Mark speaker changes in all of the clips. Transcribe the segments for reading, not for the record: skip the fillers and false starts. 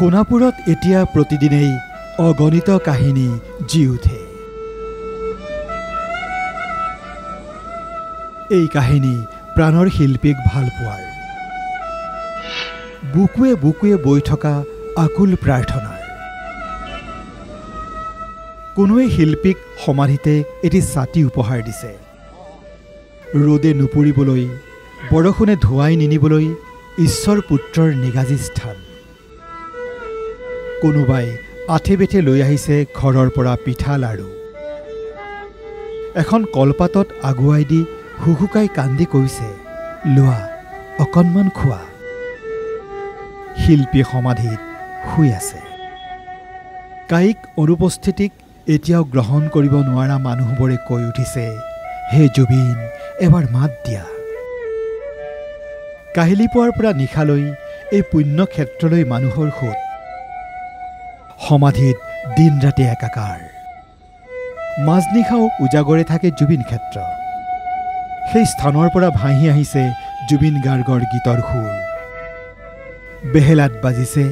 Speaker 1: সোণাপুৰত এতিয়া প্ৰতিদিনেই অগণিত কাহিনী জি উঠে। এই কাহিনী প্ৰাণৰ শিল্পীক ভাল পোৱাৰ, বুকুৱে বুকুৱে বৈ থকা আকুল প্ৰাৰ্থনাৰ। কোনোৱে শিল্পীক সমাধিতে এটি ছাতি উপহাৰ দিছে, ৰ'দে নুপুৰিবলৈ, বৰষুণে ধুৱাই নিনিবলৈ ঈশ্বৰ পুত্ৰৰ নিগাজী স্থান। কোনোবাই আঠে বেঠে লৈ আহিছে ঘৰৰ পৰা পিঠা লাড়ু। এখন কলপাতত আগুৱাই দি হুহুকাই কান্দি কৈছে, লোৱা অকণমান খোৱা। শিল্পী সমাধিত শুই আছে। কায়িক অনুপস্থিতিক এতিয়াও গ্ৰহণ কৰিব নোৱাৰা মানুহবোৰে কৈ উঠিছে, হে জুবিন, এবাৰ মাত দিয়া। কাহিলি পুৱাৰ পৰা নিশালৈ এই পুণ্য ক্ষেত্ৰলৈ মানুহৰ সোঁত। সমাধিত দিন ৰাতি একাকাৰ। মাজনিশাও উজাগৰে থাকে জুবিন ক্ষেত্ৰ। সেই স্থানৰ পৰা ভাঁহি আহিছে জুবিন গাৰ্গৰ গীতৰ সুৰ। বেহেলাত বাজিছে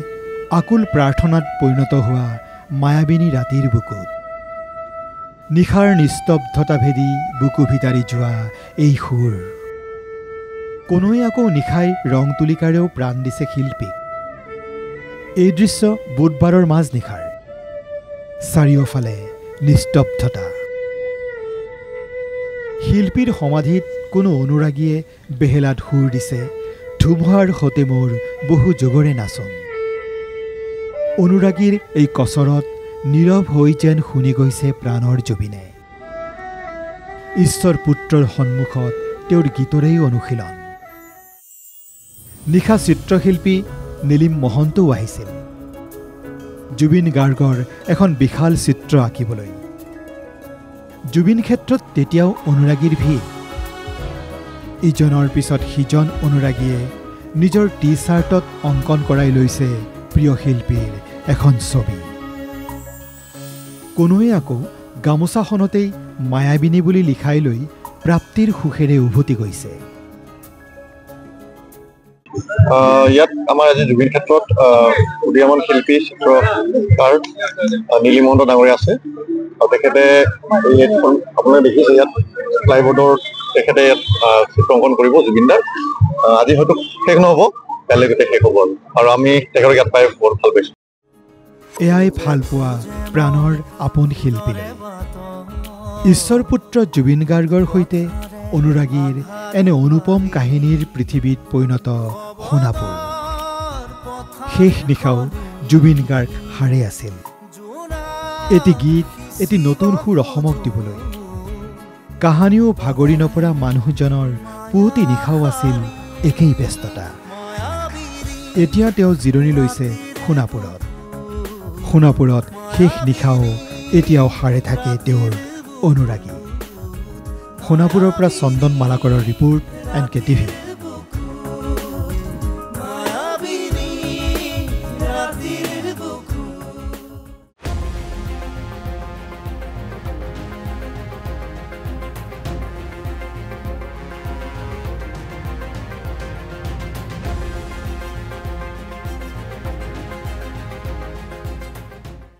Speaker 1: আকুল প্ৰাৰ্থনাত পৰিণত হোৱা মায়াবিনী ৰাতিৰ বুকুত। নিশাৰ নিস্তব্ধতা ভেদি বুকু ভিতাৰি যোৱা এই সুৰ। কোনোৱে আকৌ নিশাই ৰং তুলিকাৰেও প্ৰাণ দিছে শিল্পীক। এই দৃশ্য বুধবাৰৰ মাজনিশাৰ। চাৰিওফালে নিস্তব্ধতা। শিল্পীৰ সমাধিত কোনো অনুৰাগীয়ে বেহেলাত সুৰ দিছে, ধুমুহাৰ সতে মোৰ বহু যুগৰে নাচোন। অনুৰাগীৰ এই কচৰত নীৰৱ হৈ যেন শুনি গৈছে প্ৰাণৰ জুবিনে। ঈশ্বৰ পুত্ৰৰ সন্মুখত তেওঁৰ গীতৰেই অনুশীলন। নিশা চিত্ৰশিল্পী নীলিম মহন্তও আহিছিল জুবিন গাৰ্গৰ এখন বিশাল চিত্ৰ আঁকিবলৈ। জুবিন ক্ষেত্ৰত তেতিয়াও অনুৰাগীৰ ভিৰ। ইজনৰ পিছত সিজন অনুৰাগীয়ে নিজৰ টি চাৰ্টত অংকন কৰাই লৈছে প্ৰিয় শিল্পীৰ এখন ছবি। কোনোৱে আকৌ গামোচাখনতেই মায়াবিনী বুলি লিখাই লৈ প্ৰাপ্তিৰ সুখেৰে উভতি গৈছে।
Speaker 2: ইয়াত আমাৰ আজি জুবিন ক্ষেত্ৰত উদীয়মান শিল্পী চিত্ৰকাৰ নীলিম মহন্ত ডাঙৰীয়া আছে। আৰু তেখেতে আপোনালোকে দেখিছে ইয়াত প্লাইবোৰ্ডৰ তেখেতে ইয়াত চিত্ৰ অংকন কৰিব জুবিনদাৰ। আজি হয়তো শেষ নহ'ব, কাইলৈ গোটেই শেষ হ'ব আৰু আমি তেখেতক ইয়াত পাই বৰ ভাল পাইছোঁ।
Speaker 1: এয়াই ভাল পোৱা প্ৰাণৰ আপোন শিল্পীৰে। ঈশ্বৰ পুত্ৰ জুবিন গাৰ্গৰ সৈতে অনুৰাগীৰ এনে অনুপম কাহিনীৰ পৃথিৱীত পৰিণত সোণাপুৰ। শেষ নিশাও জুবিন গাৰ্গ সাৰে আছিল। এটি গীত, এটি নতুন সুৰ অসমক দিবলৈ। কাহানিও ভাগৰি নপৰা মানুহজনৰ পুৱতি নিশাও আছিল একেই ব্যস্ততা। এতিয়া তেওঁ জিৰণি লৈছে সোণাপুৰত। সোণাপুৰত শেষ নিশাও এতিয়াও সাৰে থাকে তেওঁৰ অনুৰাগী। সোণাপুৰৰ পৰা চন্দন মালাকৰৰ ৰিপৰ্ট, NK TV।